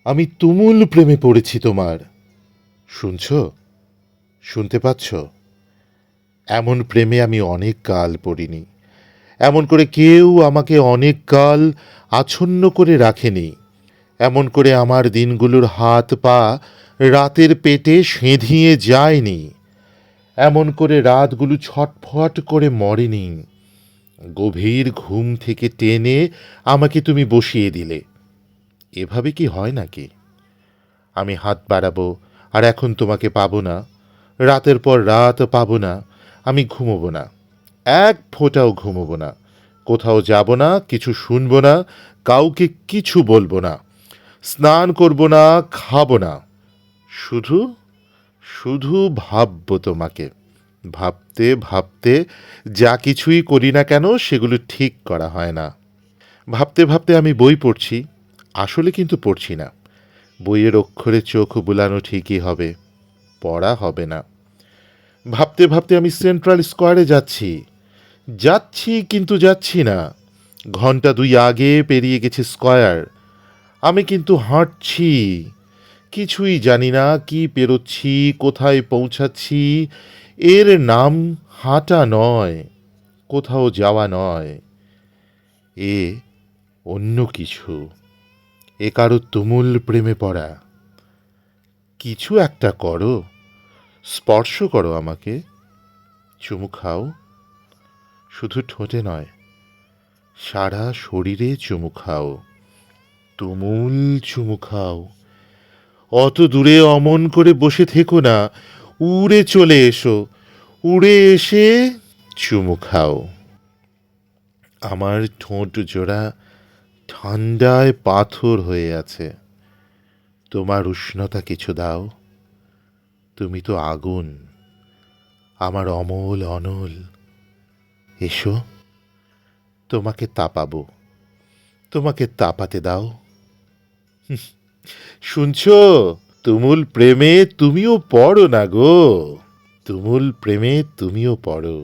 আমি তুমুল প্রেমে পড়েছি তোমার। শুনছ? শুনতে পাচ্ছ? এমন প্রেমে আমি অনেক কাল পড়িনি। এমন করে কেউ আমাকে অনেক কাল আচ্ছন্ন করে রাখেনি। এমন করে আমার দিনগুলোর হাত পা রাতের পেটে সেঁধিয়ে যায়নি। এমন করে রাতগুলো ছটফট করে মরেনি। গভীর ঘুম থেকে টেনে আমাকে তুমি বসিয়ে দিলে। এভাবে কি হয় নাকি? আমি হাত বাড়াবো আর এখন তোমাকে পাবো না, রাতের পর রাত পাবো না। আমি ঘুমোবো না, এক ফোঁটাও ঘুমোবো না। কোথাও যাব না, কিছু শুনবো না, কাউকে কিছু বলবো না, স্নান করবো না, খাবো না। শুধু শুধু ভাববো তোমাকে। ভাবতে ভাবতে যা কিছুই করি না কেন সেগুলো ঠিক করা হয় না। ভাবতে ভাবতে আমি বই পড়ছি, আসলে কিন্তু পড়ছি না। বইয়ের অক্ষরে চোখ বুলানো ঠিকই হবে, পড়া হবে না। ভাবতে ভাবতে আমি সেন্ট্রাল স্কোয়ারে যাচ্ছি, যাচ্ছি কিন্তু যাচ্ছি না। ঘন্টা দুই আগে পেরিয়ে গেছে স্কয়ার। আমি কিন্তু হাঁটছি, কিছুই জানি না কি পেরোচ্ছি, কোথায় পৌঁছাচ্ছি। এর নাম হাঁটা নয়, কোথাও যাওয়া নয়। এ অন্য কিছু। এ কারো তুমুল প্রেমে পড়া। কিছু একটা করো, স্পর্শ করো আমাকে, চুমু খাও। শুধু ঠোঁটে নয়, সারা শরীরে চুমু খাও, তুমুল চুমু খাও। অত দূরে অমন করে বসে থেকো না, উড়ে চলে এসো, উড়ে এসে চুমু খাও। আমার ঠোঁট জোড়া ঠান্ডায় পাথর হয়ে আছে। তোমার উষ্ণতা কিছু দাও। তুমি তো আগুন, আমার অমল অনল। এসো, তোমাকে তাপাবো, তোমাকে তাপাতে দাও। শুনছো? তুমুল প্রেমে তুমিও পড়ো না গো, তুমুল প্রেমে তুমিও পড়ো।